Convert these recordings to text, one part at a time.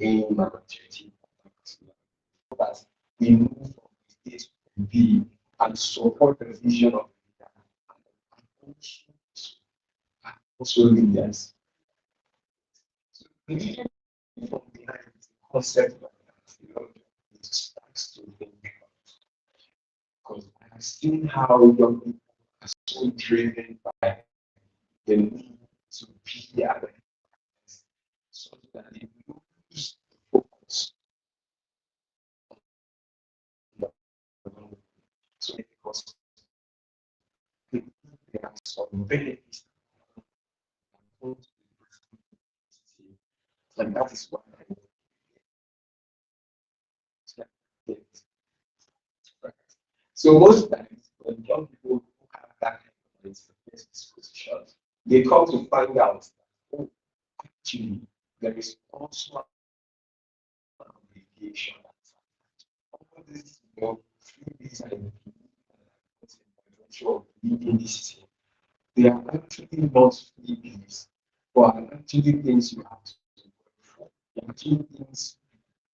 aim and objective that we move from A to B and support the vision of the leader and also leaders. So the vision from behind the concept like that, it starts to think because I have seen how young people are so driven by the need to be aware so that they lose the focus on the so because there are some benefits and that is why I get right. So most times when young people who have that kind of disposition, they come to find out that oh, actually there is also an obligation all this freebies and potential of leading this team. They are actually not freebies, but are actually things you have to work for. They are actually things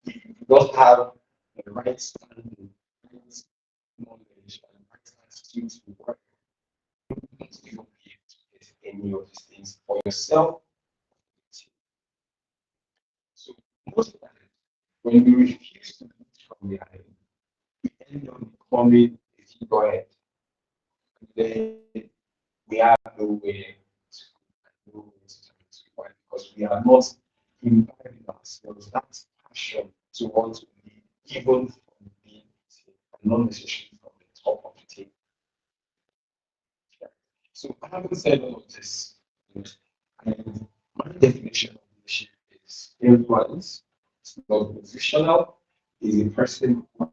if you do not have the right standing, right knowledge, and right attitude to work, you won't even be able to get any of these things for yourself. So most of the time, when we refuse to lead from behind, we end up becoming a figurehead. And then we have nowhere to go, nowhere to turn to. Why? Because we are not imbibing ourselves that passion to want to lead, even from being and not necessarily from the top of the table. Yeah. So having said all of this, and my definition of leadership is influence. It's not positional. Is a person who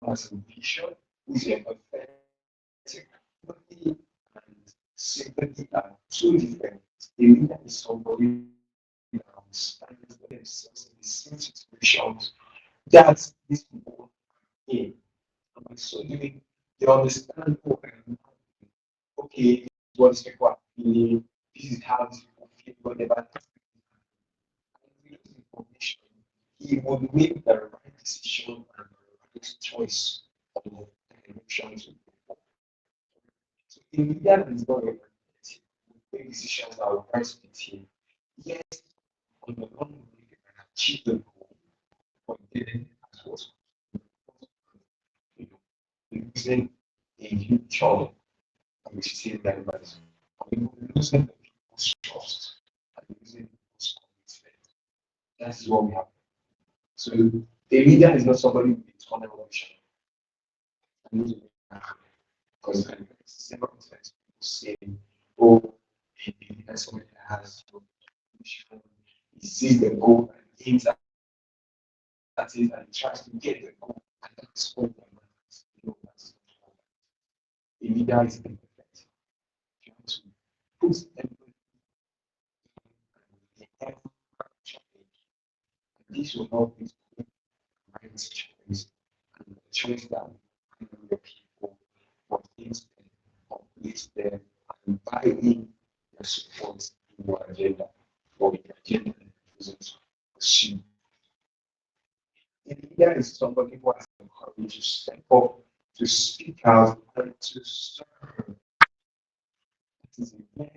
has a vision, who is empathetic, empathy and sympathy are two different. A leader is somebody that understands themselves in the same situations that these people are in. And by so doing, they understand, oh, okay, this is what these people are feeling, this is how these people feel, whatever. And with this information, he would make the right decision and the right choice of the direction to go. So a leader that is not representative will make decisions that will hurt the team. Yes, on the long run, they can achieve the goal, but then as was you know, losing a huge chunk of the team members, losing the people's trust, and losing people's commitment. That's what we have. So a leader is not somebody with a tunnel vision. Because several times people say, oh, a leader is somebody that has a vision, he sees the goal and aims at it and tries to get the goal and that's all that matters. No, that's not all that. A leader is imperfect. You have to put everything in every challenge. And this will help you to make the right choice and the choice that will bring the people for things and complete them and buy in their support to your agenda or the agenda that doesn't pursue. A leader is somebody who has the courage to step up, to speak out, and to serve. It is a very,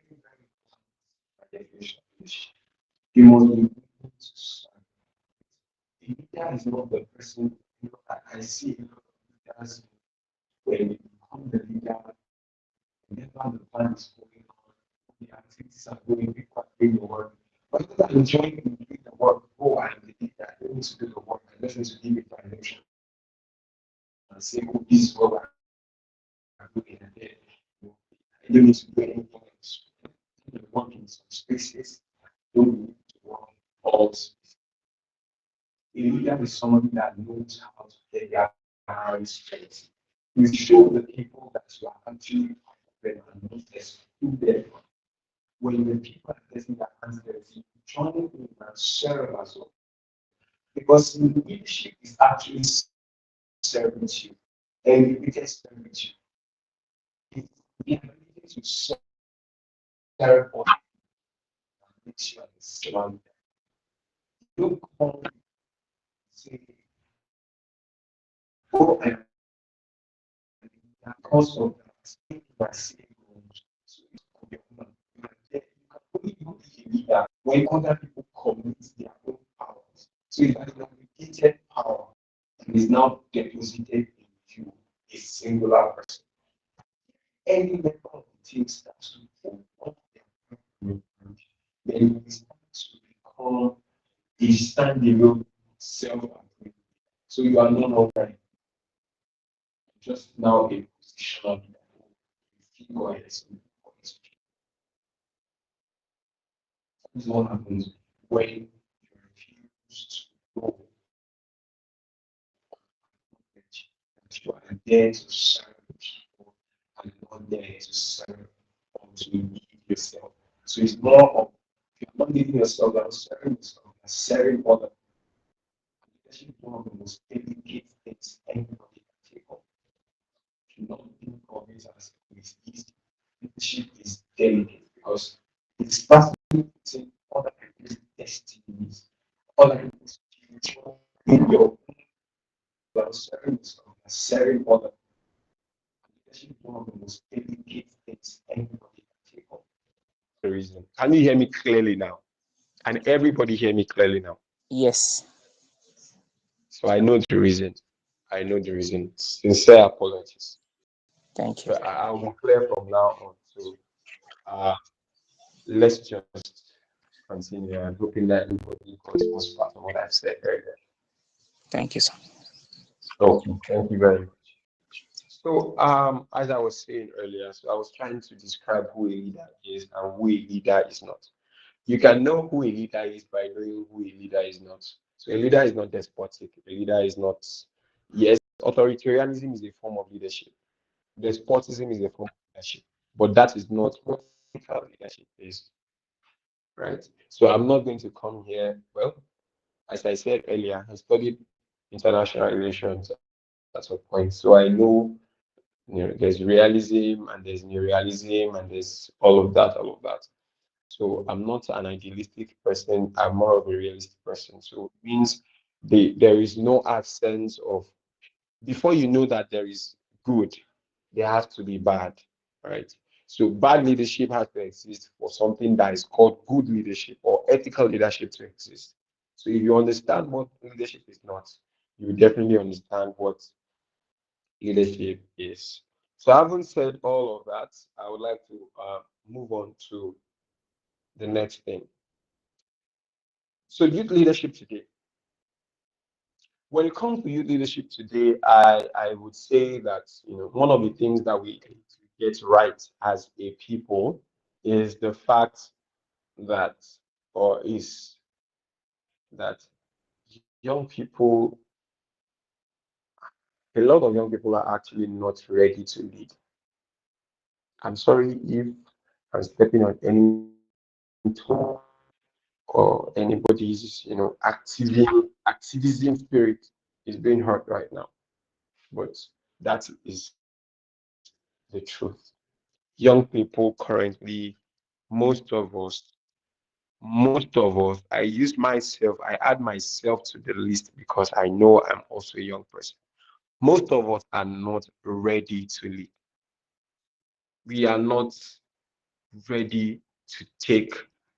very important definition of leadership. You must be able to serve. A leader is not the person, I see a lot of leaders when you become the leader, whenever the plan is going on, the activities are going, people are doing the work. But people are enjoying doing the work. Oh, I'm the leader, I don't need to do the work, I just need to give it direction and say, oh, this is what I'm doing. And then, I don't need to do anything else. I work in some spaces, I don't need to work in all spaces. A leader is somebody that knows how to get their hands straight. You show the people that you are actually them and not exclude them. When the people are getting their hands dirty, join in and serve as well. Because leadership is actually serving you and the biggest servitude. It's the ability to serve others that makes you understand them. don't come say, oh, I because of that, you are saying goals. So it could be human. You can only be a leader when other people commit their own powers. So if an aggregated power and is now deposited in you, a singular person, any member of the team starts to pull up their own, then it starts to become a standalone self-employed. So you are no longer just now a positional leader. You go ahead. This is what happens when you refuse to go that you are there to serve people and not there to serve or to lead yourself. So it's more of you're not leading yourself, you're not serving yourself, you're serving others. Leadership is one of the most delicate things anybody can take up. Do not think of it as it's easy. Leadership is delicate because it starts putting other people's destinies, other people's future in your own serving yourself, serving others. Leadership is one of the most delicate things anybody can take up. The reason. Can you hear me clearly now? And everybody hear me clearly now? Yes. So I know the reason. I know the reason. Sincere apologies. Thank you. So I will be clear from now on. So let's just continue. I'm hoping that everybody got most part of what I've said earlier. Thank you, sir. Okay, thank you very much. So as I was saying earlier, so I was trying to describe who a leader is and who a leader is not. You can know who a leader is by knowing who a leader is not. So a leader is not despotic. A leader is not, yes, authoritarianism is a form of leadership. Despotism is a form of leadership, but that is not what leadership is, right? So I'm not going to come here. Well, as I said earlier, I studied international relations at some point, so I know, there's realism and there's neorealism and there's all of that, all of that. So I'm not an idealistic person. I'm more of a realistic person. So it means there is no absence of, before you know that there is good, there has to be bad, right? So bad leadership has to exist for something that is called good leadership or ethical leadership to exist. So if you understand what leadership is not, you will definitely understand what leadership is. So having said all of that, I would like to move on to the next thing. So youth leadership today. When it comes to youth leadership today, I would say that one of the things that we need to get right as a people is the fact that, or is that young people, a lot of young people are actually not ready to lead. I'm sorry if I'm stepping on any toe or anybody's, activism spirit is being hurt right now. But that is the truth. Young people currently, most of us, I use myself, I add myself to the list because I know I'm also a young person. Most of us are not ready to lead. We are not ready to take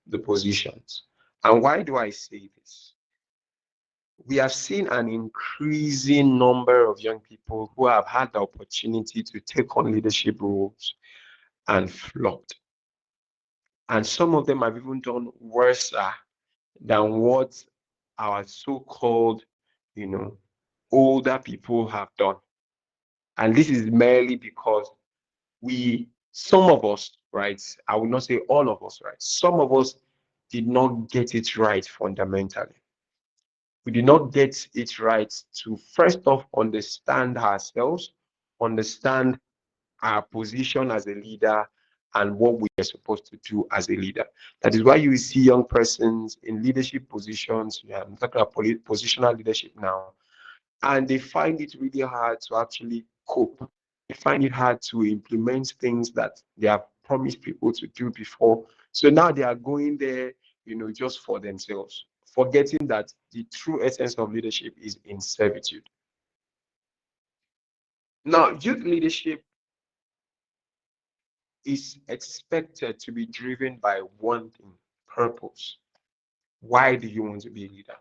the positions. And why do I say this? We have seen an increasing number of young people who have had the opportunity to take on leadership roles and flopped. And some of them have even done worse than what our so-called, older people have done. And this is merely because some of us, right? I will not say all of us, right? Some of us did not get it right fundamentally. We did not get it right to first off understand ourselves, understand our position as a leader, and what we are supposed to do as a leader. That is why you see young persons in leadership positions. I'm talking about positional leadership now, and they find it really hard to actually cope. They find it hard to implement things that they have promised people to do before. So now they are going there, just for themselves, forgetting that the true essence of leadership is in servitude. Now, youth leadership is expected to be driven by one thing: purpose. Why do you want to be a leader?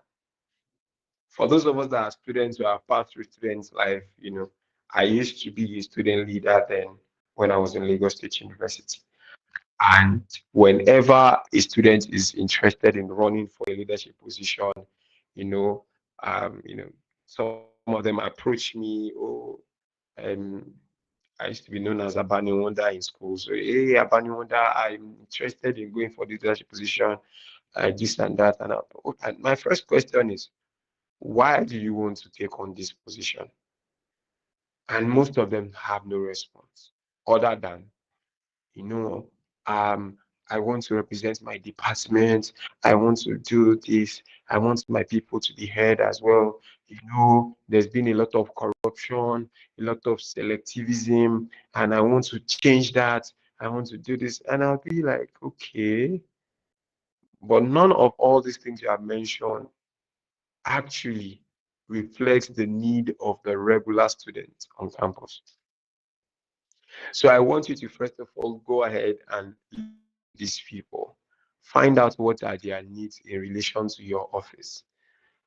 For those of us that are students who have passed through students' life, I used to be a student leader then when I was in Lagos State University. And whenever a student is interested in running for a leadership position, you know, some of them approach me. Oh, um, I used to be known as Abani Wonder in school. So, hey, Abani Wonder, I'm interested in going for the leadership position, this and that. And my first question is, why do you want to take on this position? And most of them have no response other than, you know, um, I want to represent my department. I want to do this. I want my people to be heard as well. There's been a lot of corruption, a lot of selectivism, and I want to change that. I want to do this. And I'll be like, okay, but none of all these things you have mentioned actually reflects the need of the regular student on campus. So I want you to first of all go ahead and these people, find out what are their needs in relation to your office,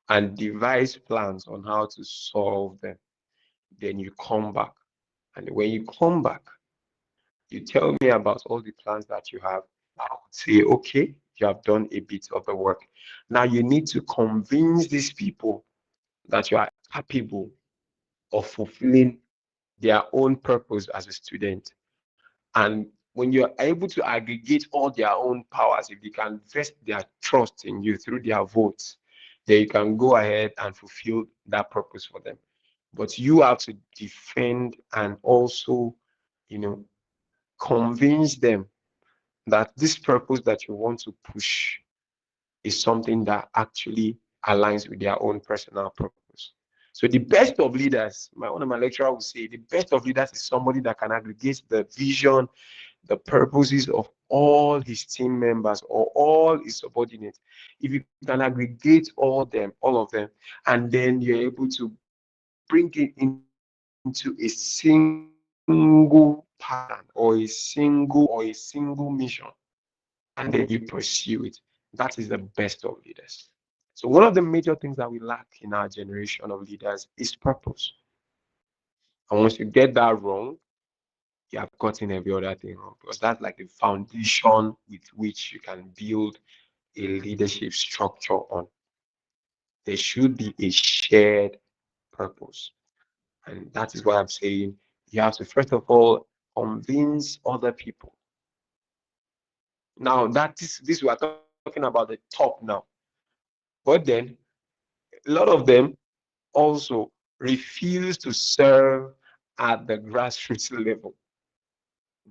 and devise plans on how to solve them. Then you come back, and when you come back, you tell me about all the plans that you have. I would say, okay, you have done a bit of the work. Now you need to convince these people that you are capable of fulfilling their own purpose as a student. And when you're able to aggregate all their own powers, if they can vest their trust in you through their votes, then you can go ahead and fulfill that purpose for them. But you have to defend and also, convince them that this purpose that you want to push is something that actually aligns with their own personal purpose. So the best of leaders, one of my lecturers would say, the best of leaders is somebody that can aggregate the vision, the purposes of all his team members or all his subordinates. If you can aggregate all of them, and then you're able to bring it into a single pattern or a single mission, and then you pursue it. That is the best of leaders. So one of the major things that we lack in our generation of leaders is purpose. And once you get that wrong, you have gotten every other thing wrong, because that's like the foundation with which you can build a leadership structure on. There should be a shared purpose. And that is why I'm saying you have to, first of all, convince other people. Now, this we are talking about the top now. But then a lot of them also refuse to serve at the grassroots level,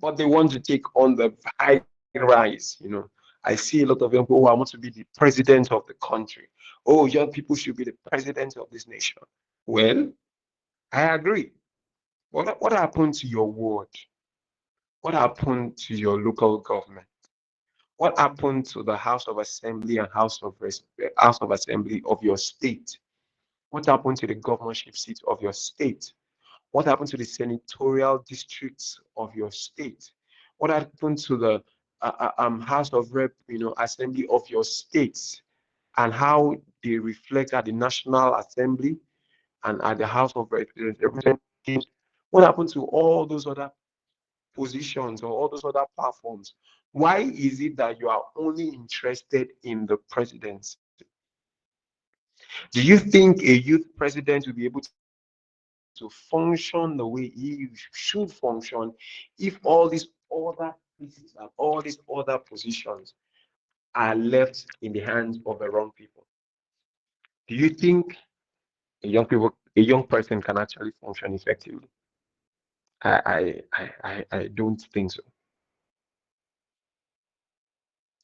but they want to take on the high rise. I see a lot of young people who want to be the president of the country. Oh, young people should be the president of this nation. Well, I agree. What happened to your ward? What happened to your local government? What happened to the House of Assembly and House of Assembly of your state? What happened to the governorship seat of your state? What happened to the senatorial districts of your state? What happened to the House of Rep, Assembly of your states, and how they reflect at the National Assembly and at the House of Representatives? What happened to all those other positions or all those other platforms? Why is it that you are only interested in the presidency? Do you think a youth president will be able to function the way he should function if all these other pieces and all these other positions are left in the hands of the wrong people? Do you think a young person can actually function effectively? I don't think so.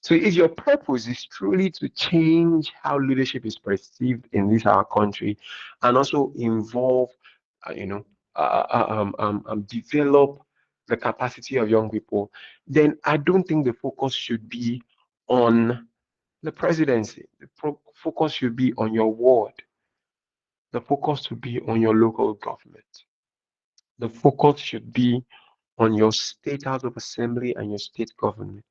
So if your purpose is truly to change how leadership is perceived in our country, and also involve, develop the capacity of young people, then I don't think the focus should be on the presidency, the focus should be on your ward. The focus should be on your local government. The focus should be on your state house of assembly and your state government.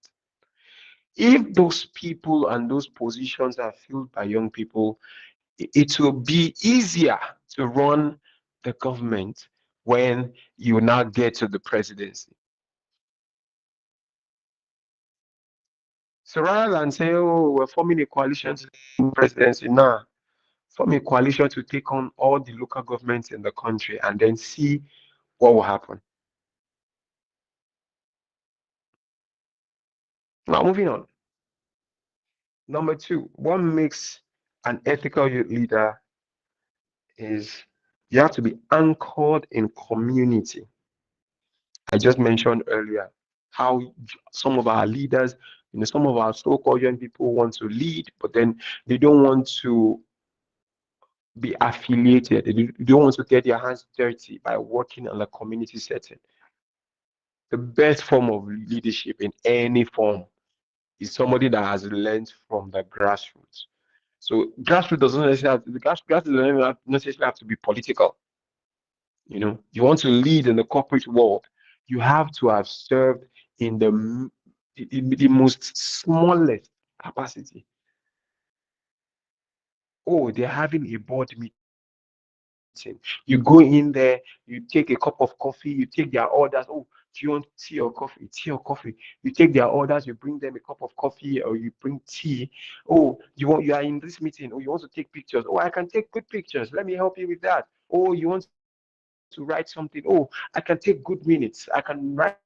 If those people and those positions are filled by young people, it will be easier to run the government when you now get to the presidency. So rather than say, oh, we're forming a coalition to the presidency, now form a coalition to take on all the local governments in the country and then see what will happen. Now, moving on. Number two, what makes an ethical youth leader is you have to be anchored in community. I just mentioned earlier how some of our leaders, some of our so-called young people want to lead, but then they don't want to be affiliated. They don't want to get their hands dirty by working in a community setting. The best form of leadership in any form is somebody that has learned from the grassroots. So grassroots doesn't necessarily doesn't necessarily have to be political. You want to lead in the corporate world, you have to have served in the most smallest capacity. Oh, they're having a board meeting. You go in there, you take a cup of coffee, you take their orders. Oh, do you want tea or coffee? Tea or coffee? You take their orders, you bring them a cup of coffee or you bring tea. Oh, you are in this meeting. Oh, you want to take pictures. Oh, I can take good pictures. Let me help you with that. Oh, you want to write something. Oh, I can take good minutes. I can write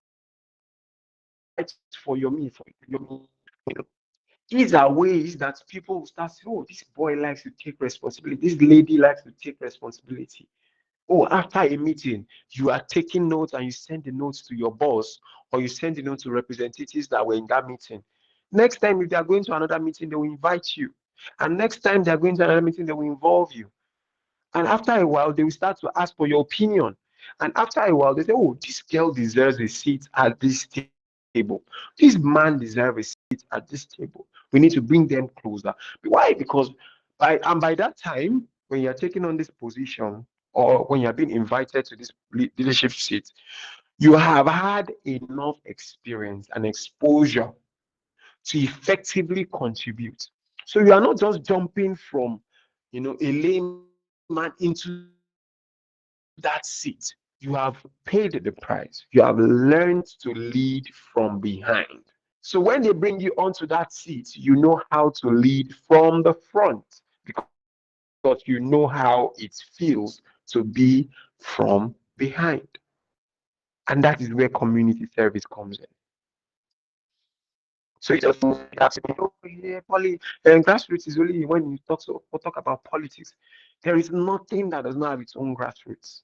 for your me, for your me. These are ways that people will start saying, oh, this boy likes to take responsibility. This lady likes to take responsibility. Oh, after a meeting, you are taking notes and you send the notes to your boss or you send the notes to representatives that were in that meeting. Next time, if they are going to another meeting, they will invite you. And next time they are going to another meeting, they will involve you. And after a while, they will start to ask for your opinion. And after a while, they say, oh, this girl deserves a seat at this table. This man deserves a seat at this table. We need to bring them closer. Why? Because by that time, when you're taking on this position or when you're being invited to this leadership seat, you have had enough experience and exposure to effectively contribute. So you are not just jumping from, a layman into that seat. You have paid the price. You have learned to lead from behind. So when they bring you onto that seat, you know how to lead from the front because you know how it feels to be from behind. And that is where community service comes in. So it's just grassroots is only when you talk about politics. There is nothing that does not have its own grassroots.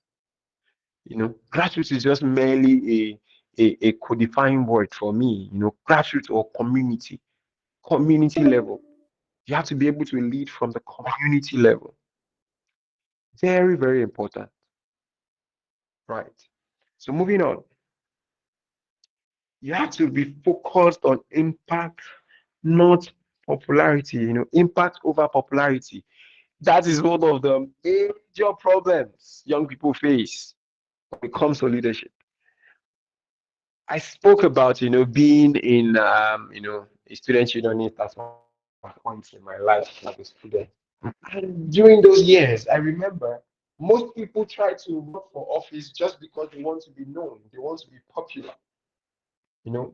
Grassroots is just merely a codifying word for me. Grassroots or community level. You have to be able to lead from the community level. Very, very important. Right. So moving on. You have to be focused on impact, not popularity. Impact over popularity. That is one of the major problems young people face when it comes to leadership. I spoke about, being in, a student unionist at one point in my life as a student. And during those years, I remember most people try to work for office just because they want to be known. They want to be popular.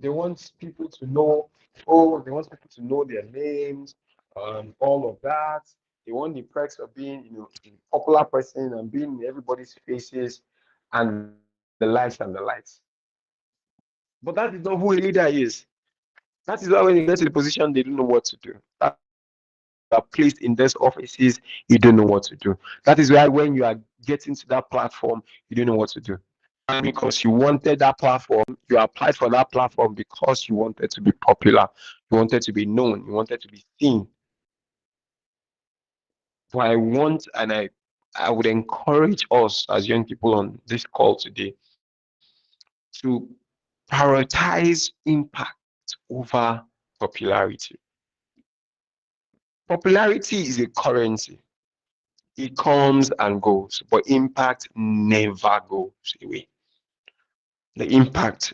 They want people to know, they want people to know their names, all of that. They want the perks of being, a popular person and being in everybody's faces and the likes and the lights. But that is not who a leader is. That is why when you get to the position, they don't know what to do. That are placed in those offices, you don't know what to do. That is why when you are getting to that platform, you don't know what to do. Because you wanted that platform, you applied for that platform because you wanted to be popular, you wanted to be known, you wanted to be seen. So I want and I would encourage us as young people on this call today to prioritize impact over popularity. Popularity is a currency. It comes and goes, but impact never goes away. The impact.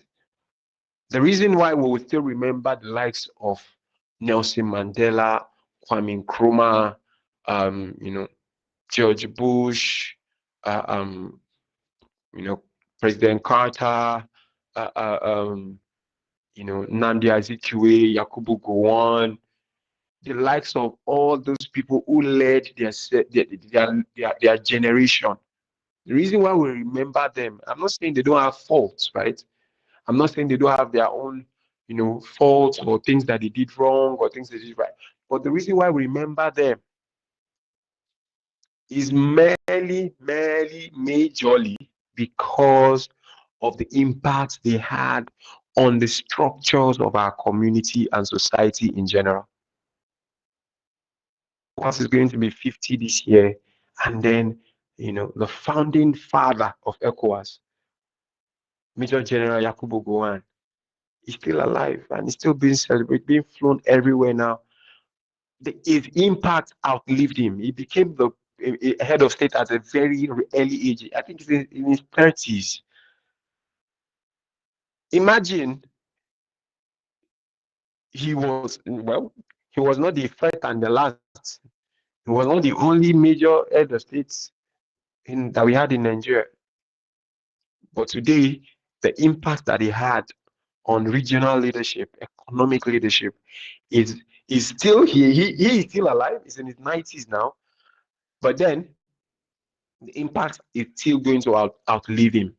The reason why we will still remember the likes of Nelson Mandela, Kwame Nkrumah, you know, George Bush, uh, um, you know, President Carter, uh, uh, um, you know, Nnamdi Azikiwe, Yakubu Gowon, the likes of all those people who led their generation. The reason why we remember them, I'm not saying they don't have faults, right? I'm not saying they don't have their own, you know, faults or things that they did wrong or things they did right. But the reason why we remember them is majorly because of the impact they had on the structures of our community and society in general. ECOWAS is going to be 50 this year, and then, you know, the founding father of ECOWAS, Major General Yakubu Gowon, is still alive and is still being celebrated, being flown everywhere now. His impact outlived him. He became the head of state at a very early age. I think he's in his 30s. Imagine he was, well, he was not the first and the last. He was not the only major head of states that we had in Nigeria. But today, the impact that he had on regional leadership, economic leadership, is still here. He is still alive. He's in his 90s now. But then the impact is still going to outlive him.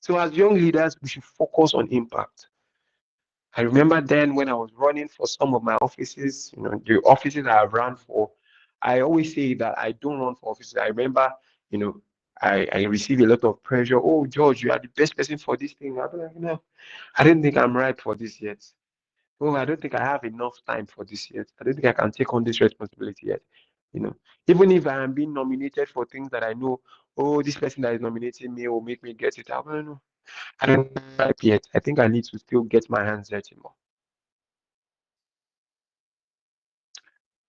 So as young leaders, we should focus on impact. I remember then when I was running for some of my offices, you know, the offices I have run for, I always say that I don't run for offices. I remember, you know, I receive a lot of pressure. Oh, George, you are the best person for this thing. I'm like, no, I don't think I'm ripe for this yet. Oh, I don't think I have enough time for this yet. I don't think I can take on this responsibility yet. You know, even if I am being nominated for things that I know, oh, this person that is nominating me will make me get it. I don't know. I don't ripe yet. I think I need to still get my hands dirty more.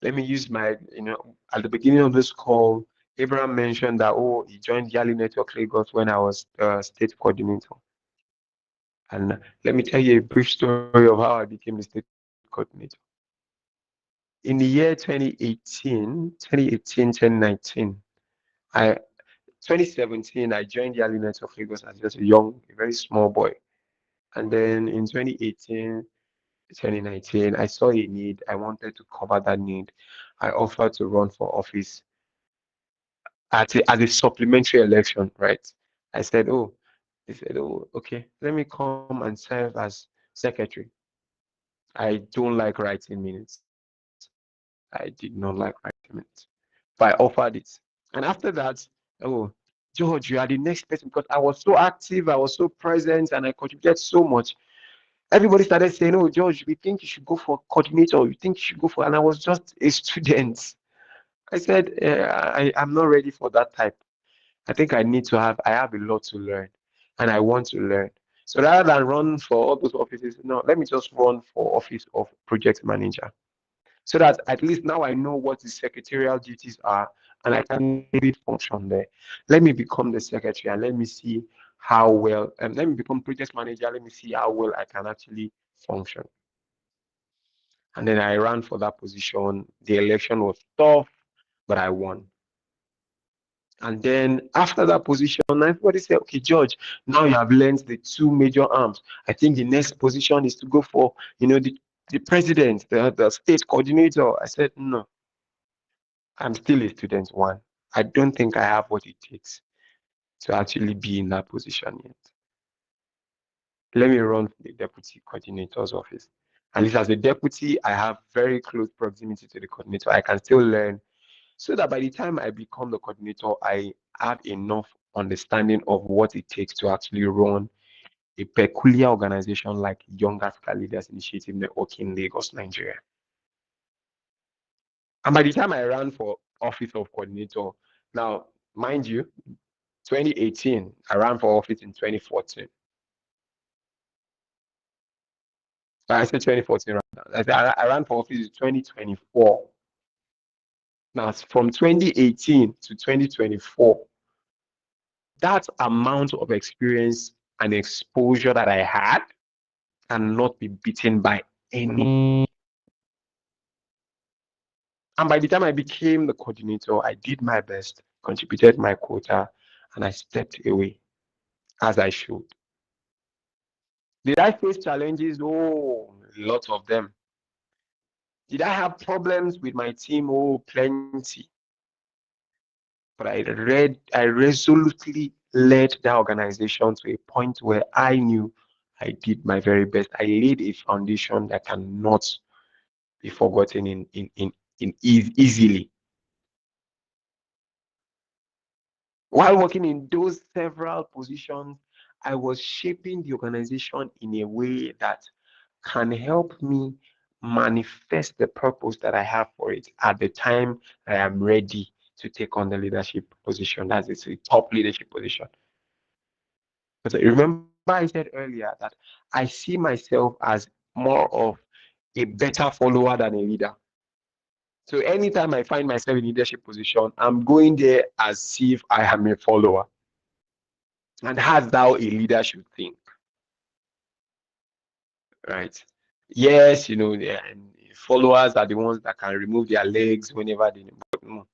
Let me use my, you know, at the beginning of this call, Abraham mentioned that, oh, he joined Yali Network Lagos when I was state coordinator. And let me tell you a brief story of how I became the state coordinator. In the year 2019, 2017, I joined Yali Network Lagos as just a very small boy. And then in 2018, 2019, I saw a need. I wanted to cover that need. I offered to run for office as a supplementary election, right? I said, oh, they said, oh, okay, let me come and serve as secretary. I don't like writing minutes. I did not like writing minutes. But I offered it. And after that, oh, George, you are the next person because I was so active, I was so present, and I contributed so much. Everybody started saying, oh, George, we think you should go for coordinator. We think you should go for, and I was just a student. I said, I'm not ready for that type. I think I have a lot to learn and I want to learn. So rather than run for all those offices, no, let me just run for office of project manager. So that at least now I know what the secretarial duties are and I can maybe function there. Let me become the secretary and let me see how well, and let me become project manager. Let me see how well I can actually function. And then I ran for that position. The election was tough, but I won. And then after that position, everybody said, okay, George, now you have learned the two major arms. I think the next position is to go for, you know, the president, the state coordinator. I said, no, I'm still a student one. I don't think I have what it takes to actually be in that position yet. Let me run for the deputy coordinator's office. At least as a deputy, I have very close proximity to the coordinator. I can still learn so that by the time I become the coordinator, I have enough understanding of what it takes to actually run a peculiar organization like Young Africa Leaders Initiative Network in Lagos, Nigeria. And by the time I ran for office of coordinator, now, mind you, 2018, I ran for office in 2014. I said 2014. I ran for office in 2024. Now, from 2018 to 2024, that amount of experience and exposure that I had cannot be beaten by any. And by the time I became the coordinator, I did my best, contributed my quota, and I stepped away as I should. Did I face challenges? Oh, lots of them. Did I have problems with my team? Oh, plenty. But I resolutely led that organization to a point where I knew I did my very best. I laid a foundation that cannot be forgotten easily. While working in those several positions, I was shaping the organization in a way that can help me manifest the purpose that I have for it at the time I am ready to take on the leadership position. That's a top leadership position. But remember, I said earlier that I see myself as more of a better follower than a leader. So anytime I find myself in leadership position, I'm going there as if I am a follower. And that's how a leader should think, right? Yes, followers are the ones that can remove their legs whenever they need. But no,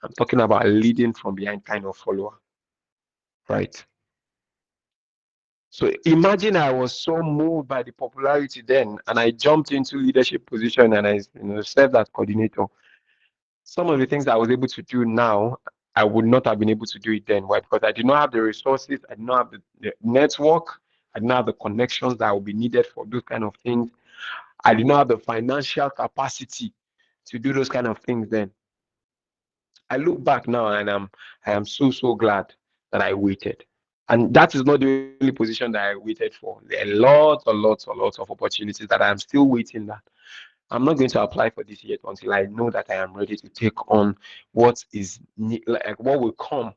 I'm talking about leading from behind kind of follower, right? So imagine I was so moved by the popularity then, and I jumped into leadership position and I, served as coordinator. Some of the things I was able to do now, I would not have been able to do it then. Why? Because I did not have the resources, I did not have the network, I did not have the connections that would be needed for those kind of things. I did not have the financial capacity to do those kind of things then. I look back now and I am so glad that I waited. And that is not the only position that I waited for. There are lots of opportunities that I'm still waiting that I'm not going to apply for this yet until I know that I am ready to take on what is like what will come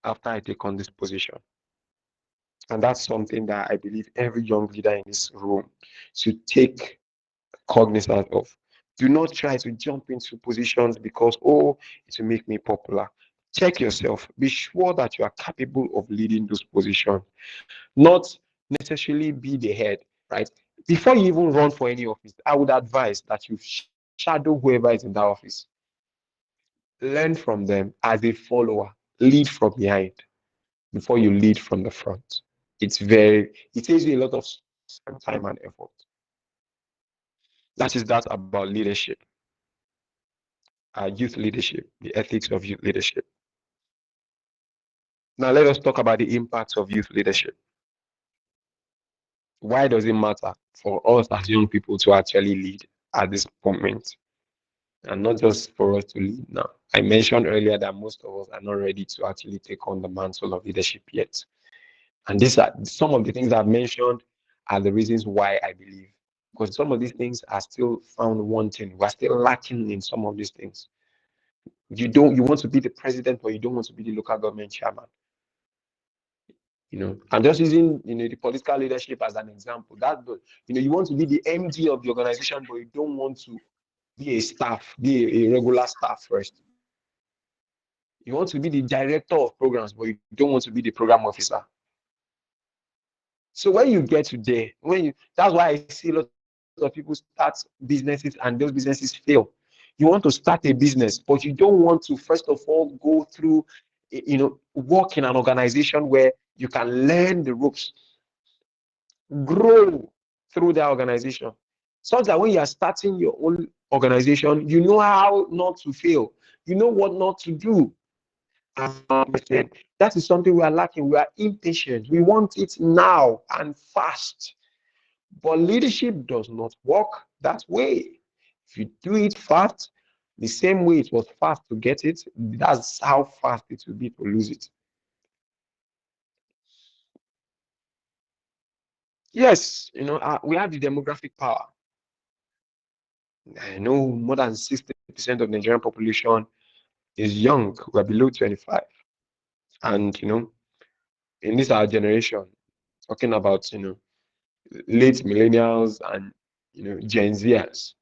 after I take on this position. And that's something that I believe every young leader in this room should take cognizance of. Do not try to jump into positions because, oh, it will make me popular. Check yourself. Be sure that you are capable of leading those positions, not necessarily be the head, right? Before you even run for any office, I would advise that you shadow whoever is in that office. Learn from them as a follower. Lead from behind before you lead from the front. It takes you a lot of time and effort. That about leadership, youth leadership, the ethics of youth leadership. Now let us talk about the impacts of youth leadership. Why does it matter for us as young people to actually lead at this moment? And not just for us to lead now. I mentioned earlier that most of us are not ready to actually take on the mantle of leadership yet. And these are some of the things I've mentioned are the reasons why I believe. Because some of these things are still found wanting. We're still lacking in some of these things. You want to be the president, but you don't want to be the local government chairman. I'm just using the political leadership as an example. You want to be the MD of the organization, but you don't want to be a regular staff first. You want to be the director of programs, but you don't want to be the program officer. So when you get to there, that's why I see a lot of people start businesses and those businesses fail. You want to start a business, but you don't want to first of all go through, work in an organization where you can learn the ropes, grow through that organization, so that when you are starting your own organization, you know how not to fail, you know what not to do. That is something we are lacking. We are impatient. We want it now and fast. But leadership does not work that way. If you do it fast, the same way it was fast to get it, that's how fast it will be to lose it. Yes, we have the demographic power. I know more than 60% of Nigerian population is young. We're below 25. And, in this our generation, talking about, late millennials and Gen Zers